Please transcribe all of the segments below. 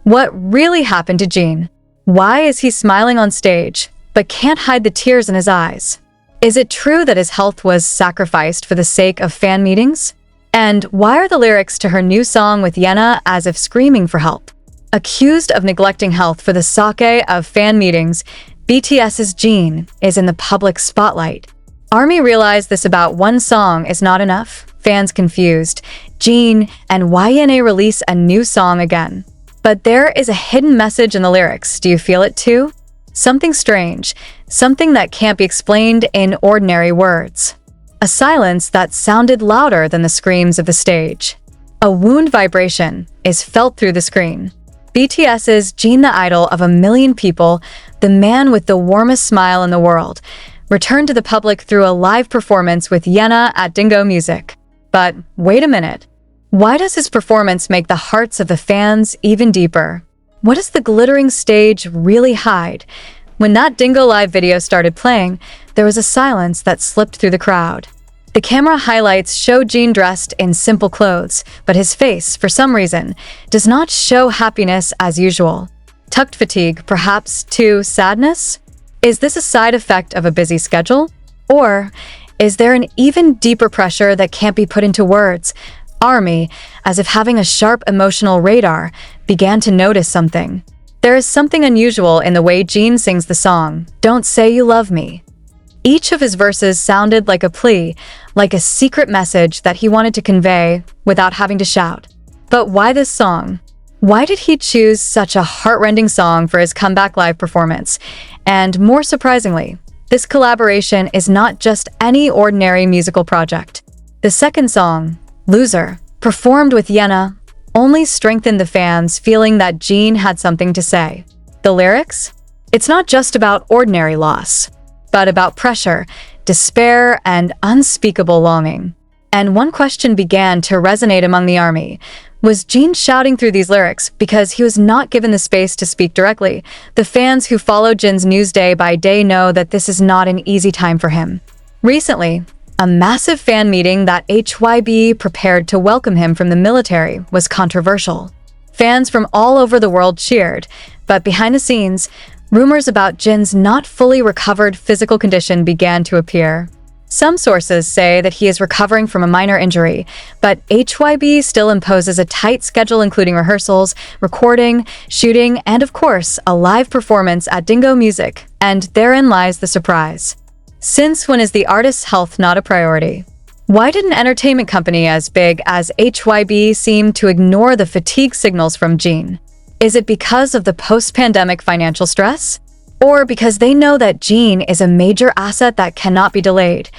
What really happened to Jin? Why is he smiling on stage, but can't hide the tears in his eyes? Is it true that his health was sacrificed for the sake of fan meetings? And why are the lyrics to her new song with Yena as if screaming for help? Accused of neglecting health for the sake of fan meetings, BTS's Jin is in the public spotlight. ARMY realized this about one song is not enough. Fans confused. Jin and Yena release a new song again. But there is a hidden message in the lyrics. Do you feel it too? Something strange, something that can't be explained in ordinary words. A silence that sounded louder than the screams of the stage. A wound vibration is felt through the screen. BTS's Jin, the idol of a million people, the man with the warmest smile in the world, returned to the public through a live performance with Yena at Dingo Music. But wait a minute. Why does his performance make the hearts of the fans even deeper? What does the glittering stage really hide? When that Dingo Live video started playing, there was a silence that slipped through the crowd. The camera highlights show Jin dressed in simple clothes, but his face, for some reason, does not show happiness as usual. Tucked fatigue, perhaps too sadness? Is this a side effect of a busy schedule? Or is there an even deeper pressure that can't be put into words? ARMY, as if having a sharp emotional radar, began to notice something. There is something unusual in the way Jin sings the song, "Don't Say You Love Me." Each of his verses sounded like a plea, like a secret message that he wanted to convey without having to shout. But why this song? Why did he choose such a heart-rending song for his comeback live performance? And more surprisingly, this collaboration is not just any ordinary musical project. The second song, Loser, performed with Yena, only strengthened the fans feeling that Jin had something to say. The lyrics? It's not just about ordinary loss, but about pressure, despair, and unspeakable longing. And one question began to resonate among the ARMY. Was Jin shouting through these lyrics because he was not given the space to speak directly? The fans who follow Jin's news day by day know that this is not an easy time for him. Recently, a massive fan meeting that HYBE prepared to welcome him from the military was controversial. Fans from all over the world cheered, but behind the scenes, rumors about Jin's not fully recovered physical condition began to appear. Some sources say that he is recovering from a minor injury, but HYBE still imposes a tight schedule including rehearsals, recording, shooting, and of course, a live performance at Dingo Music, and therein lies the surprise. Since when is the artist's health not a priority? Why did an entertainment company as big as HYBE seem to ignore the fatigue signals from Jin? Is it because of the post-pandemic financial stress? Or because they know that Jin is a major asset that cannot be delayed?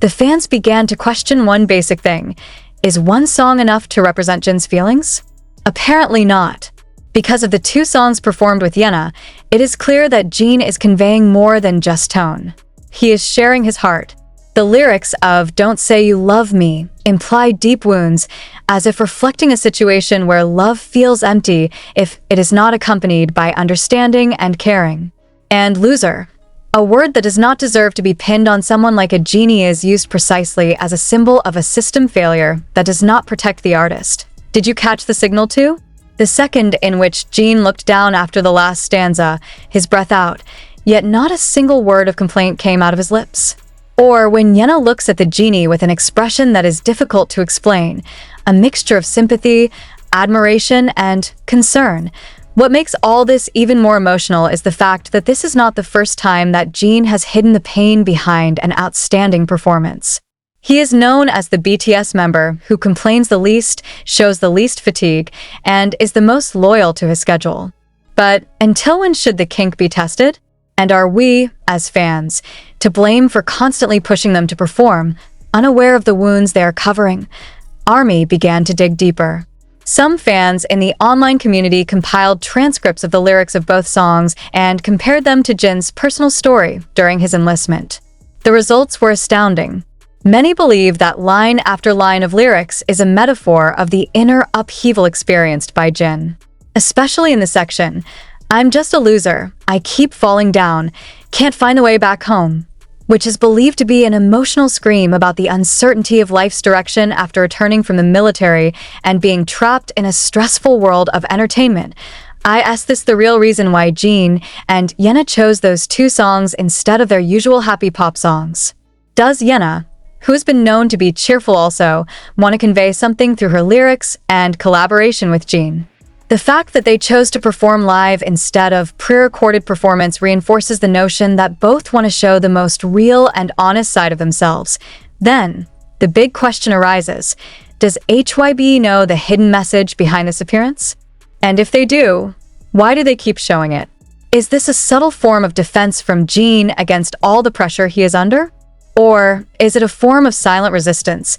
The fans began to question one basic thing. Is one song enough to represent Jin's feelings? Apparently not. Because of the two songs performed with Yena, it is clear that Jin is conveying more than just tone. He is sharing his heart. The lyrics of "Don't Say You Love Me" imply deep wounds, as if reflecting a situation where love feels empty if it is not accompanied by understanding and caring. And loser, a word that does not deserve to be pinned on someone like a genie, is used precisely as a symbol of a system failure that does not protect the artist. Did you catch the signal too? The second in which Jin looked down after the last stanza, his breath out, yet not a single word of complaint came out of his lips. Or when Yena looks at the genie with an expression that is difficult to explain, a mixture of sympathy, admiration, and concern. What makes all this even more emotional is the fact that this is not the first time that Jin has hidden the pain behind an outstanding performance. He is known as the BTS member who complains the least, shows the least fatigue, and is the most loyal to his schedule. But until when should the kink be tested? And are we, as fans, to blame for constantly pushing them to perform, unaware of the wounds they are covering? ARMY began to dig deeper. Some fans in the online community compiled transcripts of the lyrics of both songs and compared them to Jin's personal story during his enlistment. The results were astounding. Many believe that line after line of lyrics is a metaphor of the inner upheaval experienced by Jin. Especially in the section, "I'm just a loser, I keep falling down, can't find the way back home," which is believed to be an emotional scream about the uncertainty of life's direction after returning from the military and being trapped in a stressful world of entertainment. Is this the real reason why Jin and Yena chose those two songs instead of their usual happy pop songs? Does Yena, who has been known to be cheerful also, want to convey something through her lyrics and collaboration with Jin? The fact that they chose to perform live instead of pre-recorded performance reinforces the notion that both want to show the most real and honest side of themselves. Then, the big question arises, does HYBE know the hidden message behind this appearance? And if they do, why do they keep showing it? Is this a subtle form of defense from Jin against all the pressure he is under? Or is it a form of silent resistance?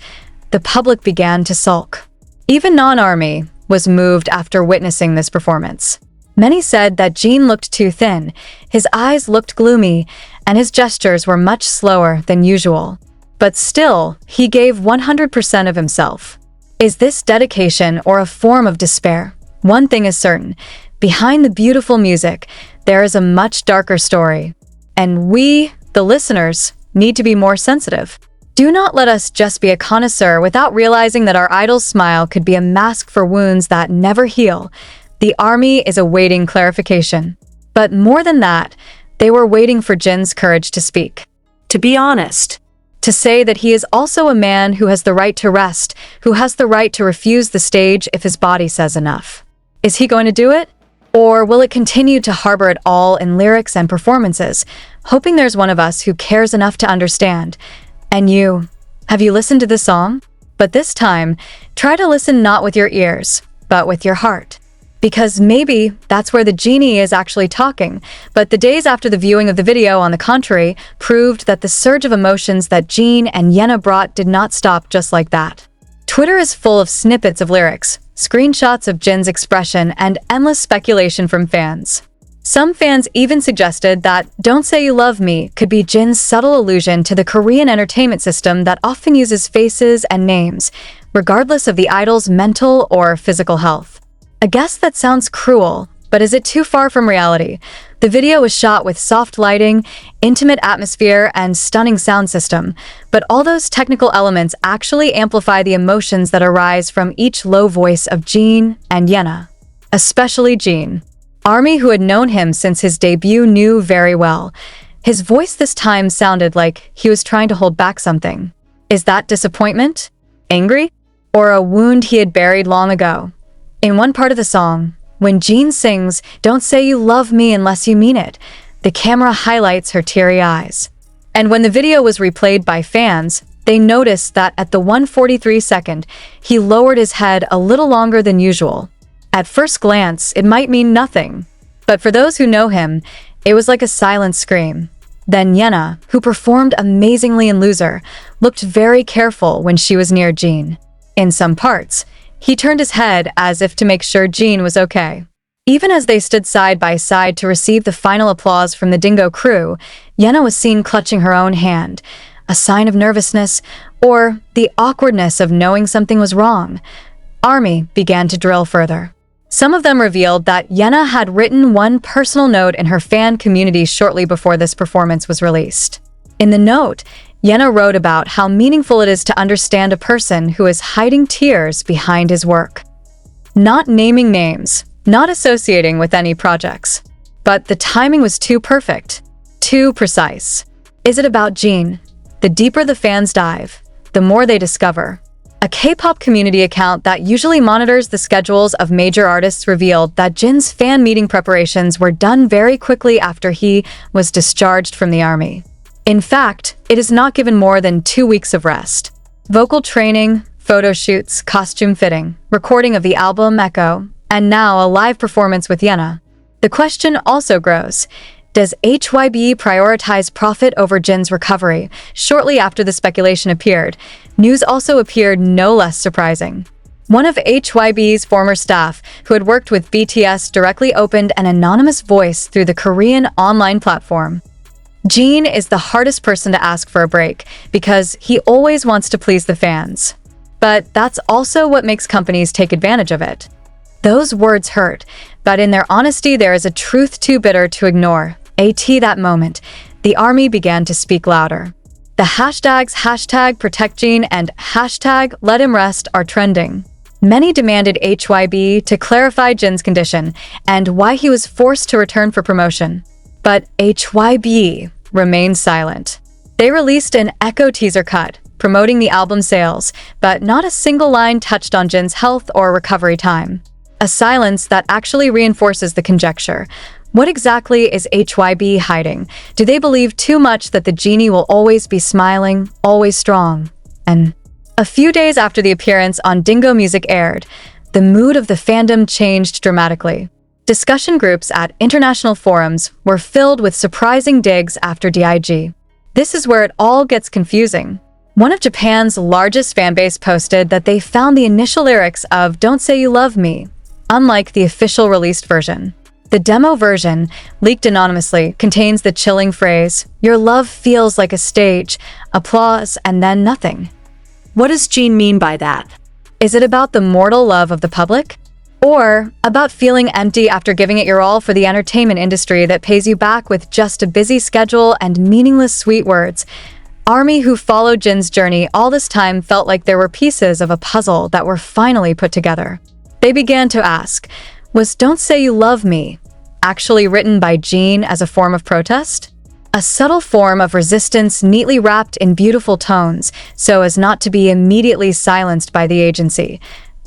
The public began to sulk. Even non-ARMY was moved after witnessing this performance. Many said that Jin looked too thin, his eyes looked gloomy, and his gestures were much slower than usual. But still, he gave 100% of himself. Is this dedication or a form of despair? One thing is certain, behind the beautiful music, there is a much darker story. And we, the listeners, need to be more sensitive. Do not let us just be a connoisseur without realizing that our idol's smile could be a mask for wounds that never heal. The ARMY is awaiting clarification. But more than that, they were waiting for Jin's courage to speak. To be honest. To say that he is also a man who has the right to rest, who has the right to refuse the stage if his body says enough. Is he going to do it? Or will it continue to harbor it all in lyrics and performances, hoping there's one of us who cares enough to understand? And you, have you listened to this song? But this time, try to listen not with your ears, but with your heart. Because maybe that's where the genie is actually talking, but the days after the viewing of the video, on the contrary, proved that the surge of emotions that Jin and Yena brought did not stop just like that. Twitter is full of snippets of lyrics, screenshots of Jin's expression, and endless speculation from fans. Some fans even suggested that "Don't Say You Love Me" could be Jin's subtle allusion to the Korean entertainment system that often uses faces and names, regardless of the idol's mental or physical health. I guess that sounds cruel, but is it too far from reality? The video was shot with soft lighting, intimate atmosphere, and stunning sound system, but all those technical elements actually amplify the emotions that arise from each low voice of Jin and Yena. Especially Jin. ARMY, who had known him since his debut, knew very well. His voice this time sounded like he was trying to hold back something. Is that disappointment? Angry? Or a wound he had buried long ago? In one part of the song, when Jin sings, "Don't say you love me unless you mean it," the camera highlights her teary eyes. And when the video was replayed by fans, they noticed that at the 1:43 second, he lowered his head a little longer than usual. At first glance, it might mean nothing, but for those who know him, it was like a silent scream. Then Yena, who performed amazingly in Loser, looked very careful when she was near Jin. In some parts, he turned his head as if to make sure Jin was okay. Even as they stood side by side to receive the final applause from the Dingo crew, Yena was seen clutching her own hand, a sign of nervousness or the awkwardness of knowing something was wrong. ARMY began to drill further. Some of them revealed that Yena had written one personal note in her fan community shortly before this performance was released. In the note, Yena wrote about how meaningful it is to understand a person who is hiding tears behind his work. Not naming names, not associating with any projects. But the timing was too perfect, too precise. Is it about Jin? The deeper the fans dive, the more they discover. A K-pop community account that usually monitors the schedules of major artists revealed that Jin's fan meeting preparations were done very quickly after he was discharged from the ARMY. In fact, it is not given more than 2 weeks of rest. Vocal training, photo shoots, costume fitting, recording of the album Echo, and now a live performance with Yena. The question also grows, does HYBE prioritize profit over Jin's recovery? Shortly after the speculation appeared, news also appeared no less surprising. One of HYBE's former staff, who had worked with BTS, directly opened an anonymous voice through the Korean online platform. Jin is the hardest person to ask for a break because he always wants to please the fans. But that's also what makes companies take advantage of it. Those words hurt, but in their honesty there is a truth too bitter to ignore. That moment, the ARMY began to speak louder. The hashtags #ProtectJin and #LetHimRest are trending. Many demanded HYBE to clarify Jin's condition and why he was forced to return for promotion. But HYBE remained silent. They released an Echo teaser cut, promoting the album sales, but not a single line touched on Jin's health or recovery time. A silence that actually reinforces the conjecture. What exactly is HYBE hiding? Do they believe too much that the genie will always be smiling, always strong? And a few days after the appearance on Dingo Music aired, the mood of the fandom changed dramatically. Discussion groups at international forums were filled with surprising digs after DIG. This is where it all gets confusing. One of Japan's largest fanbase posted that they found the initial lyrics of Don't Say You Love Me, unlike the official released version. The demo version, leaked anonymously, contains the chilling phrase, "Your love feels like a stage, applause, and then nothing." What does Jin mean by that? Is it about the mortal love of the public? Or about feeling empty after giving it your all for the entertainment industry that pays you back with just a busy schedule and meaningless sweet words? ARMY who followed Jin's journey all this time felt like there were pieces of a puzzle that were finally put together. They began to ask, was Don't Say You Love Me actually written by Jin as a form of protest? A subtle form of resistance neatly wrapped in beautiful tones so as not to be immediately silenced by the agency.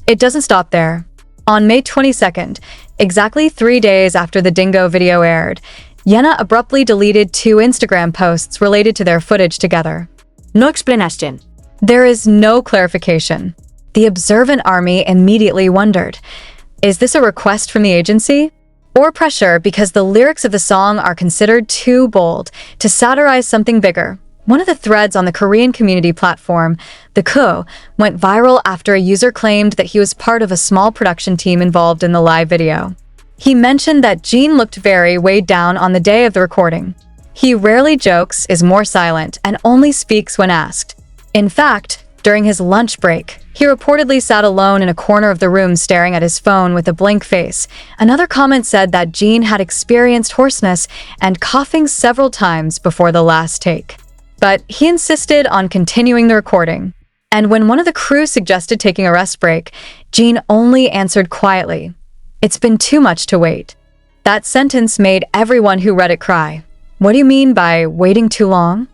It doesn't stop there. On May 22nd, exactly 3 days after the Dingo video aired, Yena abruptly deleted 2 Instagram posts related to their footage together. No explanation. There is no clarification. The observant ARMY immediately wondered, is this a request from the agency? Or pressure because the lyrics of the song are considered too bold to satirize something bigger? One of the threads on the Korean community platform, The Ko, went viral after a user claimed that he was part of a small production team involved in the live video. He mentioned that Jin looked very weighed down on the day of the recording. He rarely jokes, is more silent, and only speaks when asked. In fact, during his lunch break, he reportedly sat alone in a corner of the room staring at his phone with a blank face. Another comment said that Jin had experienced hoarseness and coughing several times before the last take. But he insisted on continuing the recording. And when one of the crew suggested taking a rest break, Jin only answered quietly, "It's been too much to wait." That sentence made everyone who read it cry. What do you mean by waiting too long?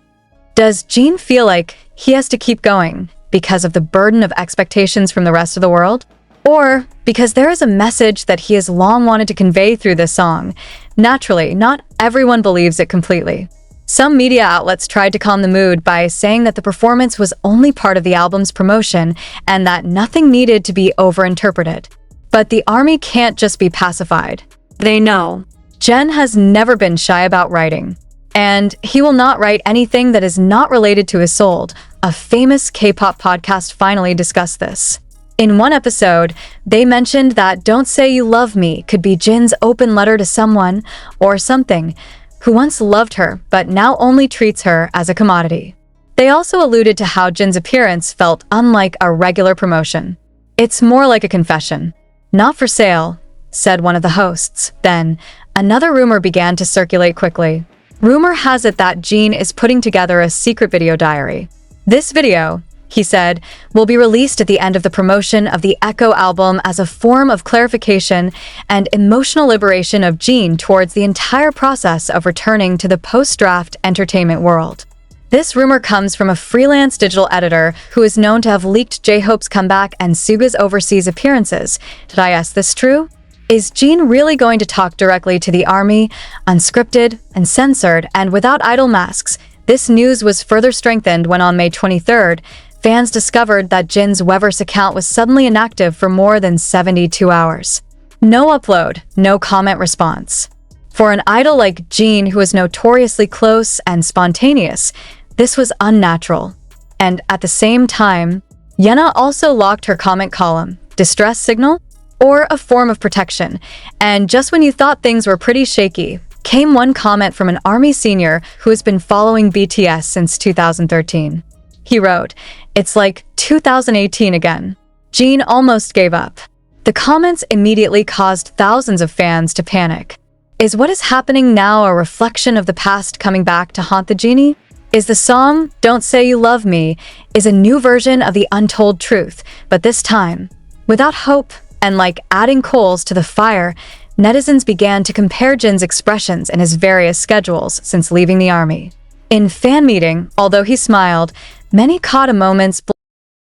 Does Jin feel like he has to keep going because of the burden of expectations from the rest of the world? Or because there is a message that he has long wanted to convey through this song? Naturally, not everyone believes it completely. Some media outlets tried to calm the mood by saying that the performance was only part of the album's promotion and that nothing needed to be overinterpreted. But the ARMY can't just be pacified. They know. Jin has never been shy about writing. And he will not write anything that is not related to his soul. A famous K-pop podcast finally discussed this. In one episode, they mentioned that Don't Say You Love Me could be Jin's open letter to someone or something who once loved her but now only treats her as a commodity. They also alluded to how Jin's appearance felt unlike a regular promotion. It's more like a confession. Not for sale, said one of the hosts. Then, another rumor began to circulate quickly. Rumor has it that Jin is putting together a secret video diary. This video, he said, will be released at the end of the promotion of the Echo album as a form of clarification and emotional liberation of Jin towards the entire process of returning to the post-draft entertainment world. This rumor comes from a freelance digital editor who is known to have leaked J-Hope's comeback and Suga's overseas appearances. Did I ask this true? Is Jin really going to talk directly to the ARMY, unscripted, uncensored, and without idol masks? This news was further strengthened when on May 23rd, fans discovered that Jin's Weverse account was suddenly inactive for more than 72 hours. No upload, no comment response. For an idol like Jin, who is notoriously close and spontaneous, this was unnatural. And at the same time, Yena also locked her comment column. Distress signal? Or a form of protection. And just when you thought things were pretty shaky, came one comment from an ARMY senior who has been following BTS since 2013. He wrote, "It's like 2018 again." Jin almost gave up. The comments immediately caused thousands of fans to panic. Is what is happening now a reflection of the past coming back to haunt the genie? Is the song, Don't Say You Love Me, is a new version of the untold truth, but this time, Without hope and like adding coals to the fire, netizens began to compare Jin's expressions and his various schedules since leaving the army. In fan meeting, although he smiled, many caught a moment's